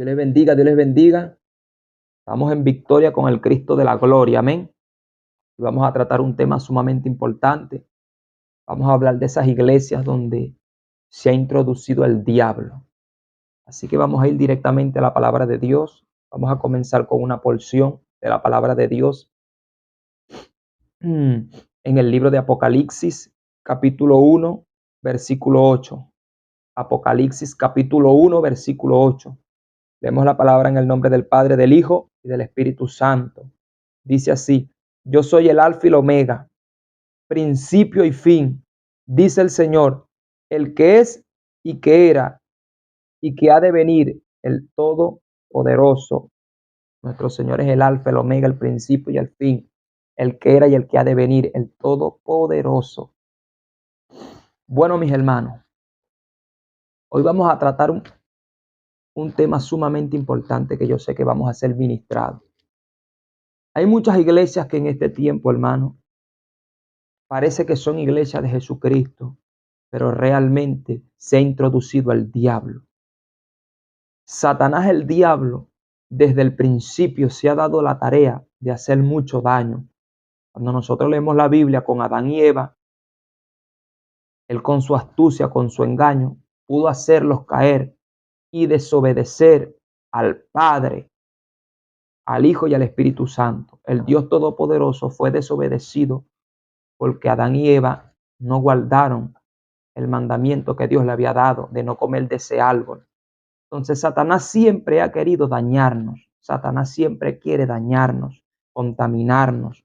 Dios les bendiga, Dios les bendiga. Estamos en victoria con el Cristo de la gloria, amén. Y vamos a tratar un tema sumamente importante. Vamos a hablar de esas iglesias donde se ha introducido el diablo. Así que vamos a ir directamente a la palabra de Dios. Vamos a comenzar con una porción de la palabra de Dios en el libro de Apocalipsis, capítulo 1, versículo 8. Apocalipsis, capítulo 1, versículo 8. Leemos la palabra en el nombre del Padre, del Hijo y del Espíritu Santo. Dice así: yo soy el Alfa y el Omega, principio y fin, dice el Señor, el que es y que era y que ha de venir, el Todopoderoso. Nuestro Señor es el Alfa, el Omega, el principio y el fin, el que era y el que ha de venir, el Todopoderoso. Bueno, mis hermanos, hoy vamos a tratar un tema sumamente importante que yo sé que vamos a ser ministrados. Hay muchas iglesias que en este tiempo, hermano, parece que son iglesias de Jesucristo, pero realmente se ha introducido el diablo. Satanás, el diablo, desde el principio se ha dado la tarea de hacer mucho daño. Cuando nosotros leemos la Biblia con Adán y Eva, él con su astucia, con su engaño, pudo hacerlos caer y desobedecer al Padre, al Hijo y al Espíritu Santo. El Dios Todopoderoso fue desobedecido porque Adán y Eva no guardaron el mandamiento que Dios le había dado de no comer de ese árbol. Entonces Satanás siempre ha querido dañarnos. Satanás siempre quiere dañarnos, contaminarnos.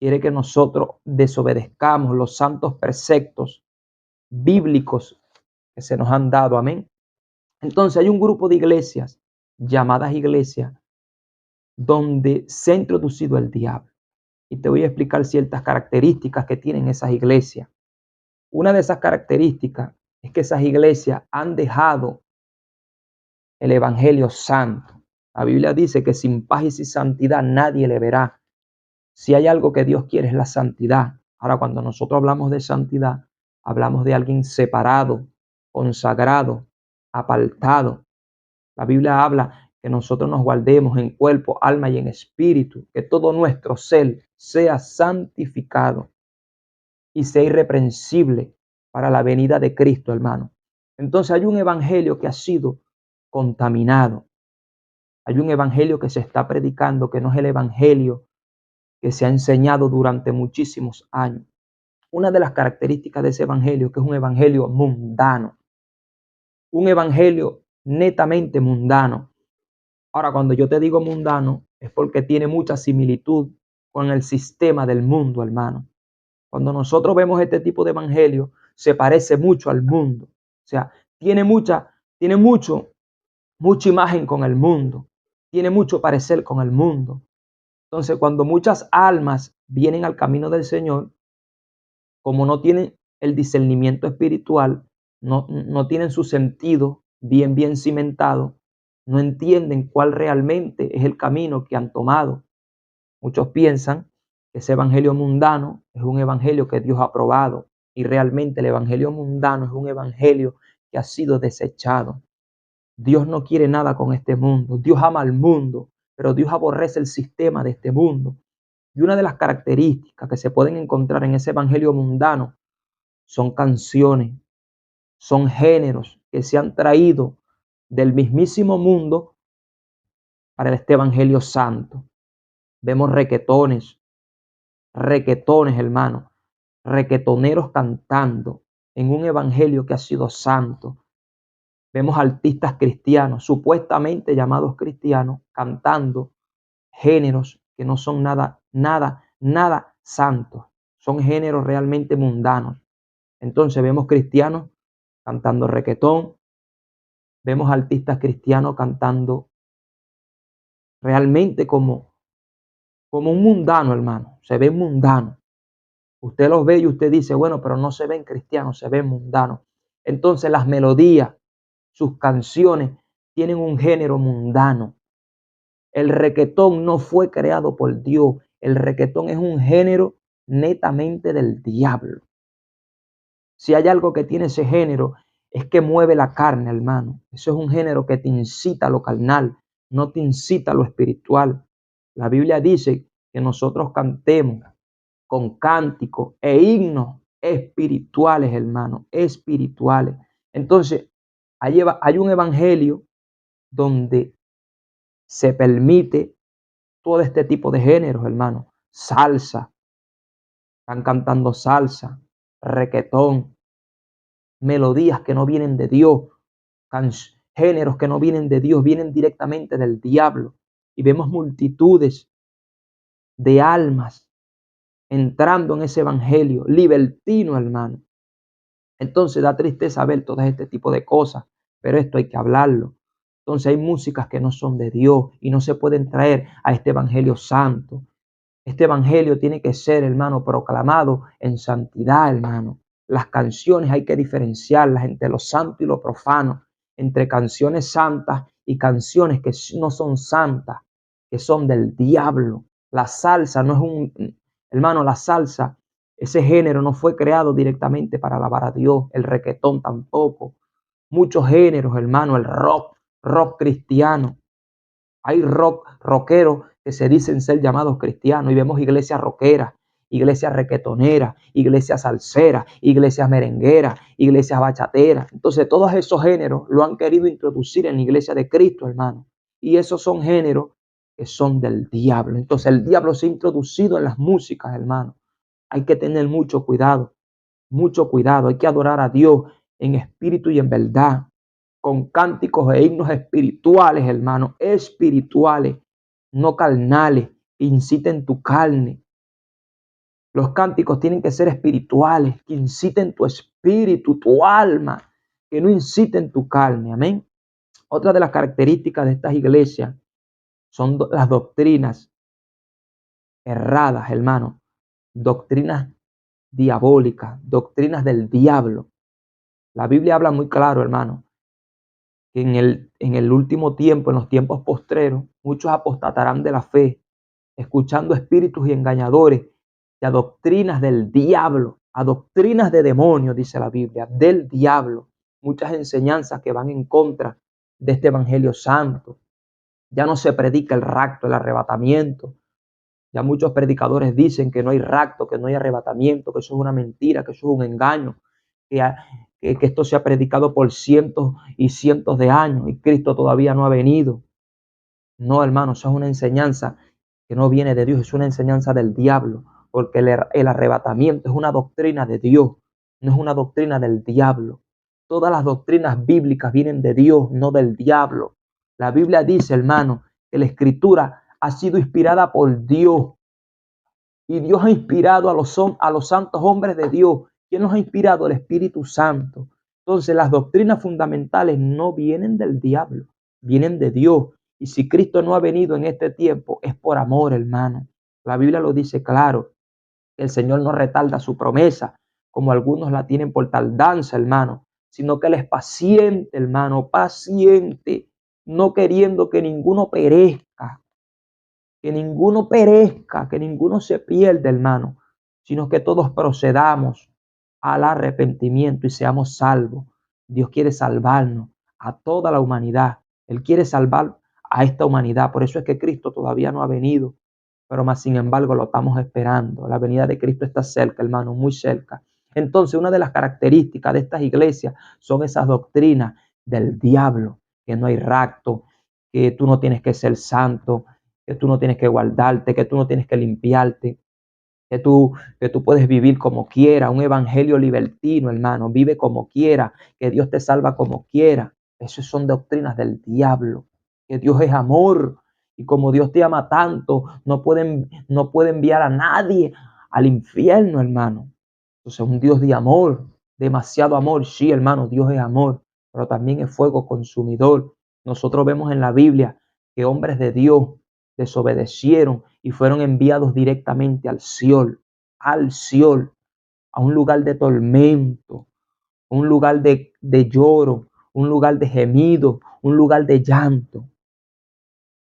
Quiere que nosotros desobedezcamos los santos preceptos bíblicos que se nos han dado. Amén. Entonces hay un grupo de iglesias llamadas iglesias donde se ha introducido el diablo. Y te voy a explicar ciertas características que tienen esas iglesias. Una de esas características es que esas iglesias han dejado el evangelio santo. La Biblia dice que sin paz y sin santidad nadie le verá. Si hay algo que Dios quiere es la santidad. Ahora, cuando nosotros hablamos de santidad, hablamos de alguien separado, consagrado, apartado. La Biblia habla que nosotros nos guardemos en cuerpo, alma y en espíritu, que todo nuestro ser sea santificado y sea irreprensible para la venida de Cristo, hermano. Entonces hay un evangelio que ha sido contaminado. Hay un evangelio que se está predicando que no es el evangelio que se ha enseñado durante muchísimos años. Una de las características de ese evangelio que es un evangelio mundano. Un evangelio netamente mundano. Ahora, cuando yo te digo mundano, es porque tiene mucha similitud con el sistema del mundo, hermano. Cuando nosotros vemos este tipo de evangelio, se parece mucho al mundo. O sea, tiene mucha imagen con el mundo. Tiene mucho parecer con el mundo. Entonces, cuando muchas almas vienen al camino del Señor, como no tienen el discernimiento espiritual, no tienen su sentido bien cimentado, no entienden cuál realmente es el camino que han tomado. Muchos piensan que ese evangelio mundano es un evangelio que Dios ha aprobado y realmente el evangelio mundano es un evangelio que ha sido desechado. Dios no quiere nada con este mundo. Dios ama al mundo, pero Dios aborrece el sistema de este mundo. Y una de las características que se pueden encontrar en ese evangelio mundano son canciones, son géneros que se han traído del mismísimo mundo para este evangelio santo. Vemos requetones, hermano, requetoneros cantando en un evangelio que ha sido santo. Vemos artistas cristianos, supuestamente llamados cristianos, cantando géneros que no son nada santos. Son géneros realmente mundanos. Entonces vemos cristianos cantando requetón, vemos artistas cristianos cantando realmente como un mundano, hermano. Se ven mundanos. Usted los ve y usted dice, bueno, pero no se ven cristianos, se ven mundanos. Entonces las melodías, sus canciones tienen un género mundano. El requetón no fue creado por Dios. El requetón es un género netamente del diablo. Si hay algo que tiene ese género, es que mueve la carne, hermano. Eso es un género que te incita a lo carnal, no te incita a lo espiritual. La Biblia dice que nosotros cantemos con cánticos e himnos espirituales, hermano, espirituales. Entonces, hay un evangelio donde se permite todo este tipo de géneros, hermano. Salsa, están cantando salsa, requetón, melodías que no vienen de Dios, géneros que no vienen de Dios, vienen directamente del diablo. Y vemos multitudes de almas entrando en ese evangelio libertino, hermano. Entonces da tristeza ver todo este tipo de cosas, pero esto hay que hablarlo. Entonces hay músicas que no son de Dios y no se pueden traer a este evangelio santo. Este evangelio tiene que ser, hermano, proclamado en santidad, hermano. Las canciones hay que diferenciarlas entre lo santo y lo profano, entre canciones santas y canciones que no son santas, que son del diablo. La salsa no es hermano, la salsa, ese género no fue creado directamente para alabar a Dios, el requetón tampoco. Muchos géneros, hermano, el rock cristiano. Hay rockeros que se dicen ser llamados cristianos y vemos iglesias rockeras, iglesias requetoneras, iglesias salseras, iglesias merengueras, iglesias bachateras. Entonces todos esos géneros lo han querido introducir en la iglesia de Cristo, hermano. Y esos son géneros que son del diablo. Entonces el diablo se ha introducido en las músicas, hermano. Hay que tener mucho cuidado, mucho cuidado. Hay que adorar a Dios en espíritu y en verdad, con cánticos e himnos espirituales, hermano, espirituales, no carnales, que inciten tu carne. Los cánticos tienen que ser espirituales, que inciten tu espíritu, tu alma, que no inciten tu carne. Amén. Otra de las características de estas iglesias son las doctrinas erradas, hermano, doctrinas diabólicas, doctrinas del diablo. La Biblia habla muy claro, hermano, que en el último tiempo, en los tiempos postreros, muchos apostatarán de la fe, escuchando espíritus y engañadores y a doctrinas del diablo, a doctrinas de demonios, dice la Biblia, del diablo. Muchas enseñanzas que van en contra de este evangelio santo. Ya no se predica el rapto, el arrebatamiento. Ya muchos predicadores dicen que no hay rapto, que no hay arrebatamiento, que eso es una mentira, que eso es un engaño, que esto se ha predicado por cientos y cientos de años y Cristo todavía no ha venido. No, hermano, eso es una enseñanza que no viene de Dios, es una enseñanza del diablo, porque el arrebatamiento es una doctrina de Dios, no es una doctrina del diablo. Todas las doctrinas bíblicas vienen de Dios, no del diablo. La Biblia dice, hermano, que la escritura ha sido inspirada por Dios y Dios ha inspirado a los santos hombres de Dios. ¿Quién nos ha inspirado? El Espíritu Santo. Entonces las doctrinas fundamentales no vienen del diablo, vienen de Dios. Y si Cristo no ha venido en este tiempo, es por amor, hermano. La Biblia lo dice claro. El Señor no retarda su promesa, como algunos la tienen por tardanza, hermano, sino que Él es paciente, hermano, paciente, no queriendo que ninguno perezca, que ninguno se pierda, hermano, sino que todos procedamos al arrepentimiento y seamos salvos. Dios quiere salvarnos a toda la humanidad. Él quiere salvar a esta humanidad. Por eso es que Cristo todavía no ha venido, pero más sin embargo lo estamos esperando. La venida de Cristo está cerca, hermano, muy cerca. Entonces, una de las características de estas iglesias son esas doctrinas del diablo, que no hay rapto, que tú no tienes que ser santo, que tú no tienes que guardarte, que tú no tienes que limpiarte, que tú puedes vivir como quiera, un evangelio libertino, hermano, vive como quiera, que Dios te salva como quiera. Esas son doctrinas del diablo, que Dios es amor y como Dios te ama tanto, no puede enviar a nadie al infierno, hermano. Entonces, un Dios de amor, demasiado amor, sí, hermano, Dios es amor, pero también es fuego consumidor. Nosotros vemos en la Biblia que hombres de Dios desobedecieron y fueron enviados directamente al Seol, a un lugar de tormento, un lugar de lloro, un lugar de gemido, un lugar de llanto.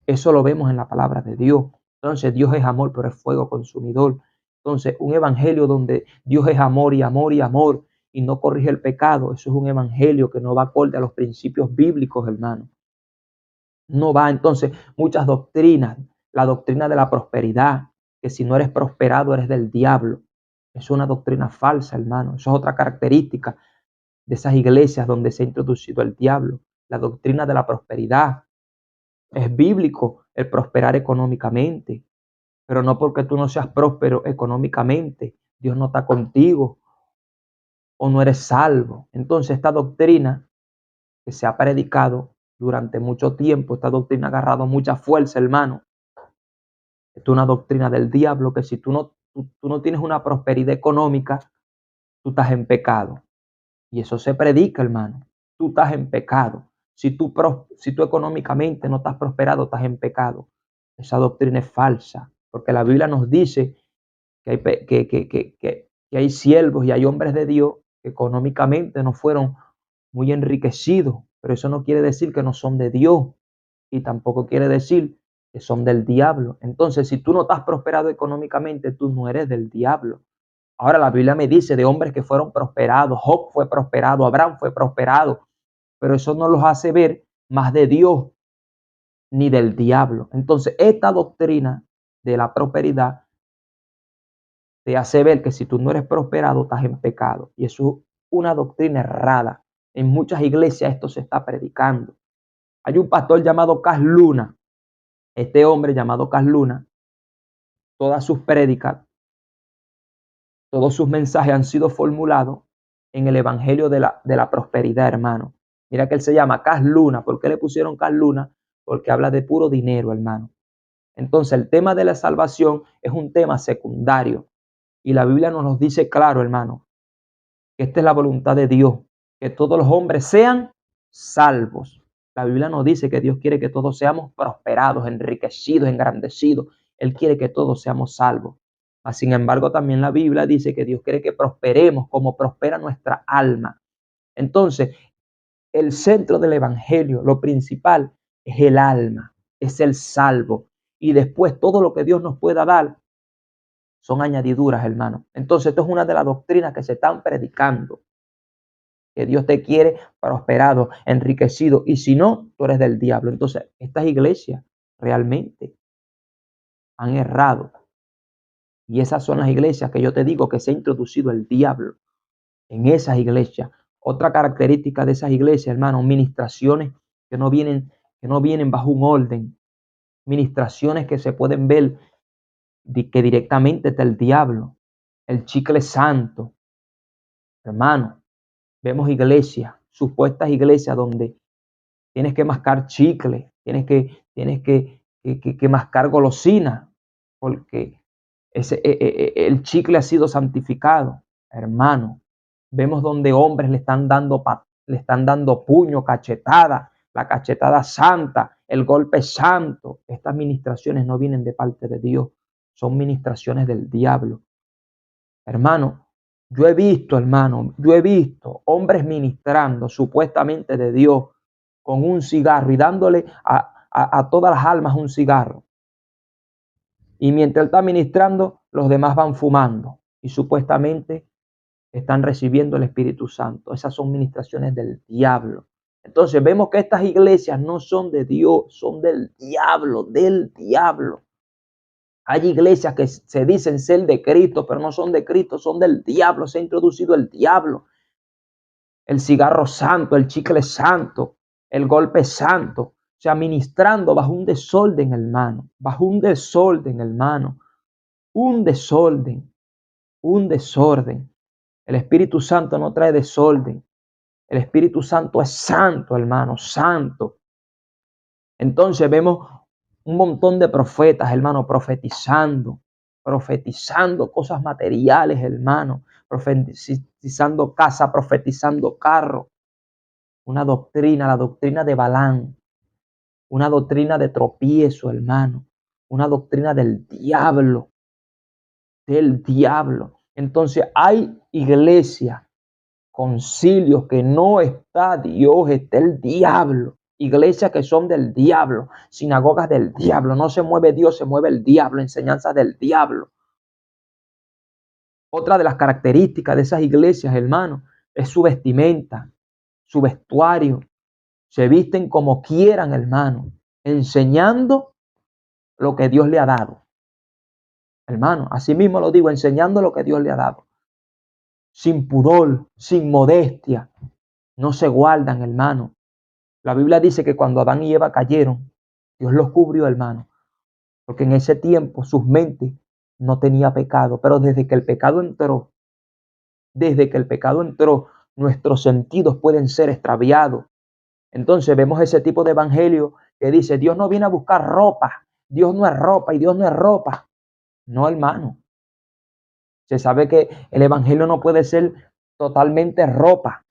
Eso lo vemos en la palabra de Dios. Entonces Dios es amor, pero es fuego consumidor. Entonces un evangelio donde Dios es amor y amor y amor y no corrige el pecado, eso es un evangelio que no va acorde a los principios bíblicos, hermano. No va. Entonces, muchas doctrinas, la doctrina de la prosperidad, que si no eres prosperado eres del diablo. Es una doctrina falsa, hermano. Eso es otra característica de esas iglesias donde se ha introducido el diablo. La doctrina de la prosperidad. Es bíblico el prosperar económicamente, pero no porque tú no seas próspero económicamente, Dios no está contigo o no eres salvo. Entonces, esta doctrina que se ha predicado durante mucho tiempo, esta doctrina ha agarrado mucha fuerza, hermano. Esto es una doctrina del diablo que si tú no tienes una prosperidad económica, tú estás en pecado. Y eso se predica, hermano. Tú estás en pecado. Si tú económicamente no estás prosperado, estás en pecado. Esa doctrina es falsa, porque la Biblia nos dice que hay siervos y hay hombres de Dios que económicamente no fueron muy enriquecidos, pero eso no quiere decir que no son de Dios y tampoco quiere decir que son del diablo. Entonces, si tú no estás prosperado económicamente, tú no eres del diablo. Ahora la Biblia me dice de hombres que fueron prosperados, Job fue prosperado, Abraham fue prosperado, pero eso no los hace ver más de Dios ni del diablo. Entonces, esta doctrina de la prosperidad te hace ver que si tú no eres prosperado, estás en pecado. Y eso es una doctrina errada. En muchas iglesias esto se está predicando. Hay un pastor llamado Cas Luna. Este hombre llamado Cas Luna, todas sus prédicas, todos sus mensajes han sido formulados en el evangelio de la prosperidad, hermano. Mira que él se llama Cas Luna. ¿Por qué le pusieron Cas Luna? Porque habla de puro dinero, hermano. Entonces el tema de la salvación es un tema secundario. Y la Biblia nos lo dice claro, hermano, que esta es la voluntad de Dios, que todos los hombres sean salvos. La Biblia nos dice que Dios quiere que todos seamos prosperados, enriquecidos, engrandecidos. Él quiere que todos seamos salvos. Sin embargo, también la Biblia dice que Dios quiere que prosperemos como prospera nuestra alma. Entonces, el centro del evangelio, lo principal, es el alma, es el salvo. Y después todo lo que Dios nos pueda dar son añadiduras, hermano. Entonces, esto es una de las doctrinas que se están predicando. Que Dios te quiere prosperado, enriquecido. Y si no, tú eres del diablo. Entonces, estas iglesias realmente han errado. Y esas son las iglesias que yo te digo que se ha introducido el diablo en esas iglesias. Otra característica de esas iglesias, hermano, ministraciones que no vienen bajo un orden. Ministraciones que se pueden ver que directamente está el diablo. El chicle santo. Hermano, vemos iglesias, supuestas iglesias donde tienes que mascar chicle, tienes que mascar golosina, porque el chicle ha sido santificado. Hermano, vemos donde hombres le están dando puño, cachetada, la cachetada santa, el golpe santo. Estas ministraciones no vienen de parte de Dios, son ministraciones del diablo. Hermano, yo he visto hombres ministrando supuestamente de Dios con un cigarro y dándole a todas las almas un cigarro. Y mientras él está ministrando, los demás van fumando y supuestamente están recibiendo el Espíritu Santo. Esas son ministraciones del diablo. Entonces vemos que estas iglesias no son de Dios, son del diablo, del diablo. Hay iglesias que se dicen ser de Cristo, pero no son de Cristo, son del diablo. Se ha introducido el diablo. El cigarro santo, el chicle santo, el golpe santo. O sea, ministrando bajo un desorden, hermano. Bajo un desorden, hermano. Un desorden. Un desorden. El Espíritu Santo no trae desorden. El Espíritu Santo es santo, hermano, santo. Entonces vemos un montón de profetas, hermano, profetizando cosas materiales, hermano, profetizando casa, profetizando carro. Una doctrina, la doctrina de Balaam, una doctrina de tropiezo, hermano, una doctrina del diablo, Entonces hay iglesias, concilios que no está Dios, está el diablo. Iglesias que son del diablo, sinagogas del diablo. No se mueve Dios, se mueve el diablo, enseñanzas del diablo. Otra de las características de esas iglesias, hermano, es su vestimenta, su vestuario. Se visten como quieran, hermano, enseñando lo que Dios le ha dado. Hermano, así mismo lo digo, enseñando lo que Dios le ha dado. Sin pudor, sin modestia. No se guardan, hermano. La Biblia dice que cuando Adán y Eva cayeron, Dios los cubrió, hermano. Porque en ese tiempo sus mentes no tenía pecado. Pero desde que el pecado entró, nuestros sentidos pueden ser extraviados. Entonces vemos ese tipo de evangelio que dice, Dios no viene a buscar ropa. Dios no es ropa y Dios no es ropa. No, hermano. Se sabe que el evangelio no puede ser totalmente ropa,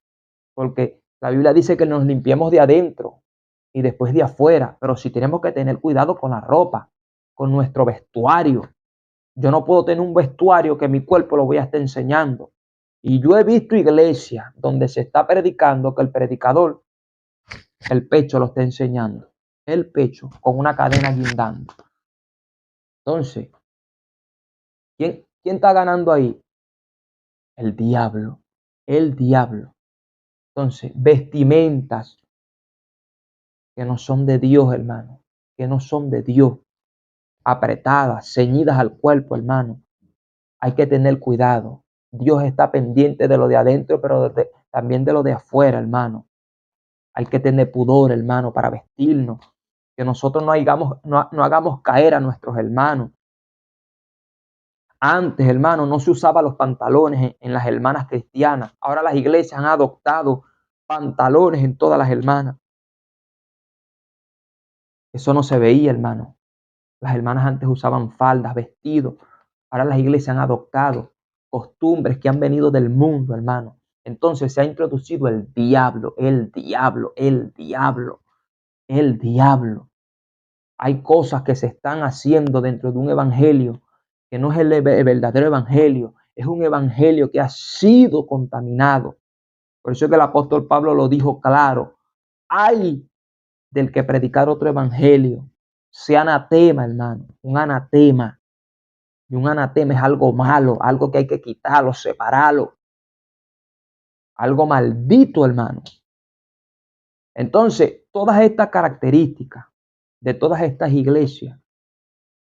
porque la Biblia dice que nos limpiemos de adentro y después de afuera, pero sí tenemos que tener cuidado con la ropa, con nuestro vestuario. Yo no puedo tener un vestuario que mi cuerpo lo voy a estar enseñando. Y yo he visto iglesias donde se está predicando que el predicador, el pecho lo está enseñando. El pecho con una cadena guindando. Entonces, ¿quién está ganando ahí? El diablo. El diablo. Entonces, vestimentas que no son de Dios, hermano. Que no son de Dios. Apretadas, ceñidas al cuerpo, hermano. Hay que tener cuidado. Dios está pendiente de lo de adentro, pero también de lo de afuera, hermano. Hay que tener pudor, hermano, para vestirnos. Que nosotros no hagamos caer a nuestros hermanos. Antes, hermano, no se usaba los pantalones en las hermanas cristianas. Ahora las iglesias han adoptado pantalones en todas las hermanas. Eso no se veía, hermano. Las hermanas antes usaban faldas, vestidos. Ahora las iglesias han adoptado costumbres que han venido del mundo, hermano. Entonces se ha introducido el diablo, el diablo, el diablo, el diablo. Hay cosas que se están haciendo dentro de un evangelio que no es el verdadero evangelio. Es un evangelio que ha sido contaminado. Por eso es que el apóstol Pablo lo dijo claro. Hay del que predicar otro evangelio. Sea anatema, hermano. Un anatema. Y un anatema es algo malo, algo que hay que quitarlo, separarlo. Algo maldito, hermano. Entonces, todas estas características de todas estas iglesias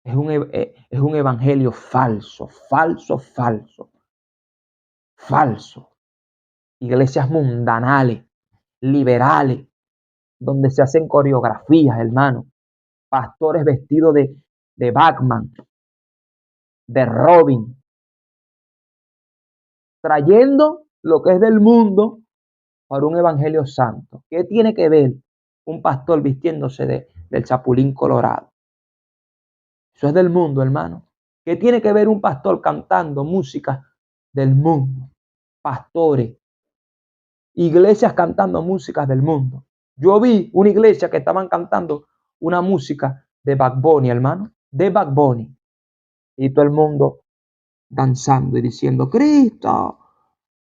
es un evangelio falso, falso, falso, falso. Iglesias mundanales, liberales, donde se hacen coreografías, hermano. Pastores vestidos de Batman, de Robin, trayendo lo que es del mundo para un evangelio santo. ¿Qué tiene que ver un pastor vistiéndose del Chapulín Colorado? Eso es del mundo, hermano. ¿Qué tiene que ver un pastor cantando música del mundo? Pastores, iglesias cantando músicas del mundo. Yo vi una iglesia que estaban cantando una música de Bad Bunny, hermano, de Bad Bunny. Y todo el mundo danzando y diciendo Cristo,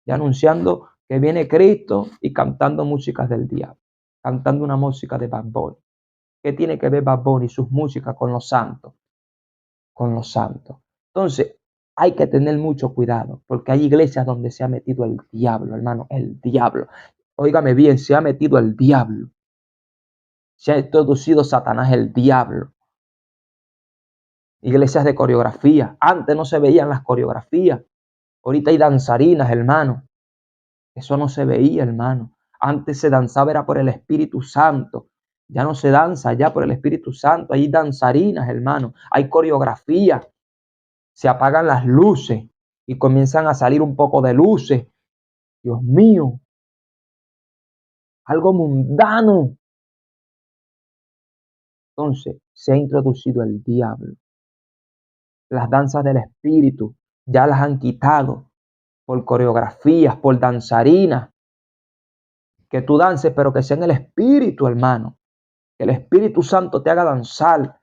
y anunciando que viene Cristo y cantando músicas del diablo, cantando una música de Bad Bunny. ¿Qué tiene que ver Bad Bunny y sus músicas con los santos? Con los santos. Entonces, hay que tener mucho cuidado, porque hay iglesias donde se ha metido el diablo, hermano, el diablo. Óigame bien, se ha metido el diablo. Se ha introducido Satanás, el diablo. Iglesias de coreografía. Antes no se veían las coreografías. Ahorita hay danzarinas, hermano. Eso no se veía, hermano. Antes se danzaba era por el Espíritu Santo. Ya no se danza ya por el Espíritu Santo. Hay danzarinas, hermano. Hay coreografía. Se apagan las luces y comienzan a salir un poco de luces. Dios mío. Algo mundano. Entonces se ha introducido el diablo. Las danzas del Espíritu ya las han quitado por coreografías, por danzarinas. Que tú dances, pero que sea en el Espíritu, hermano. Que el Espíritu Santo te haga danzar,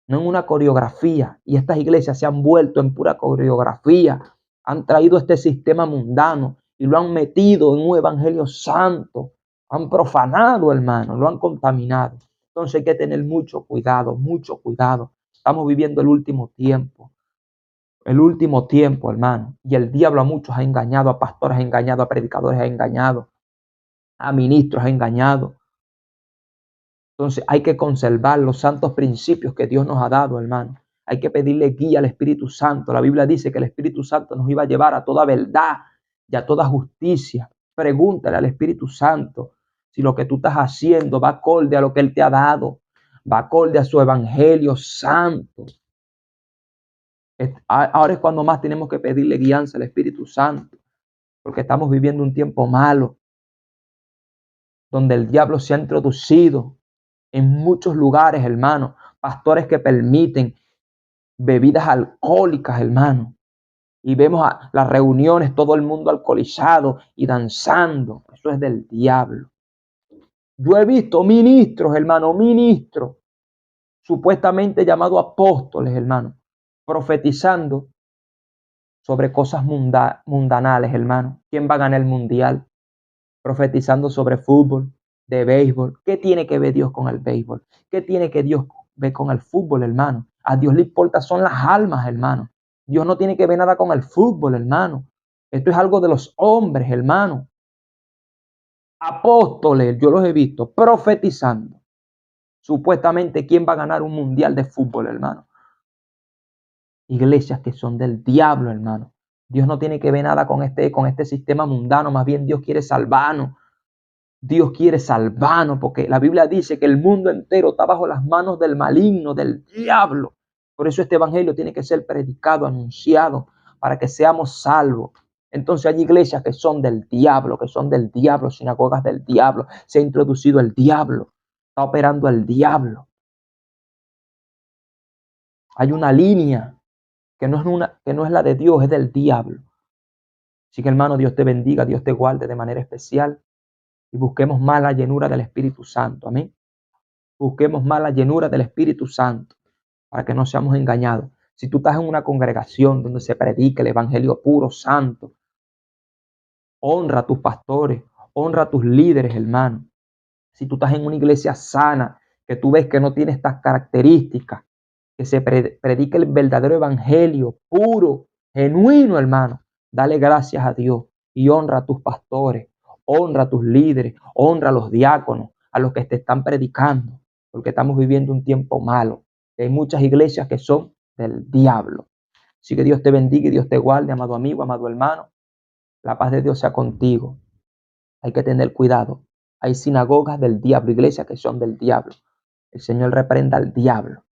no en una coreografía. Y estas iglesias se han vuelto en pura coreografía. Han traído este sistema mundano y lo han metido en un evangelio santo. Han profanado, hermano, lo han contaminado. Entonces hay que tener mucho cuidado, mucho cuidado. Estamos viviendo el último tiempo. el último tiempo, hermano. Y el diablo a muchos ha engañado, a pastores ha engañado, a predicadores ha engañado, a ministros ha engañado. Entonces hay que conservar los santos principios que Dios nos ha dado, hermano. Hay que pedirle guía al Espíritu Santo. La Biblia dice que el Espíritu Santo nos iba a llevar a toda verdad y a toda justicia. Pregúntale al Espíritu Santo si lo que tú estás haciendo va acorde a lo que Él te ha dado, va acorde a su evangelio santo. Ahora es cuando más tenemos que pedirle guianza al Espíritu Santo, porque estamos viviendo un tiempo malo, donde el diablo se ha introducido en muchos lugares, hermano. Pastores que permiten bebidas alcohólicas, hermano. Y vemos a las reuniones, todo el mundo alcoholizado y danzando. Eso es del diablo. Yo he visto ministros, hermano, ministros, supuestamente llamados apóstoles, hermano, profetizando sobre cosas mundanales, hermano. ¿Quién va a ganar el mundial? Profetizando sobre fútbol, de béisbol. ¿Qué tiene que ver Dios con el béisbol? ¿Qué tiene que Dios ver con el fútbol, hermano? A Dios le importa son las almas, hermano. Dios no tiene que ver nada con el fútbol, hermano. Esto es algo de los hombres, hermano. Apóstoles, yo los he visto profetizando. Supuestamente, ¿quién va a ganar un mundial de fútbol, hermano? Iglesias que son del diablo, hermano. Dios no tiene que ver nada con este sistema mundano. Más bien Dios quiere salvarnos. Dios quiere salvarnos, porque la Biblia dice que el mundo entero está bajo las manos del maligno, del diablo. Por eso este evangelio tiene que ser predicado, anunciado, para que seamos salvos. Entonces hay iglesias que son del diablo, sinagogas del diablo. Se ha introducido el diablo, está operando el diablo. Hay una línea que no es la de Dios, es del diablo. Así que, hermano, Dios te bendiga, Dios te guarde de manera especial y busquemos más la llenura del Espíritu Santo. Amén. Busquemos más la llenura del Espíritu Santo para que no seamos engañados. Si tú estás en una congregación donde se predica el evangelio puro, santo, honra a tus pastores, honra a tus líderes, hermano. Si tú estás en una iglesia sana, que tú ves que no tiene estas características, que se predique el verdadero evangelio puro, genuino, hermano, dale gracias a Dios y honra a tus pastores, honra a tus líderes, honra a los diáconos, a los que te están predicando, porque estamos viviendo un tiempo malo. Hay muchas iglesias que son del diablo. Así que Dios te bendiga y Dios te guarde, amado amigo, amado hermano. La paz de Dios sea contigo. Hay que tener cuidado. Hay sinagogas del diablo, iglesias que son del diablo. El Señor reprenda al diablo.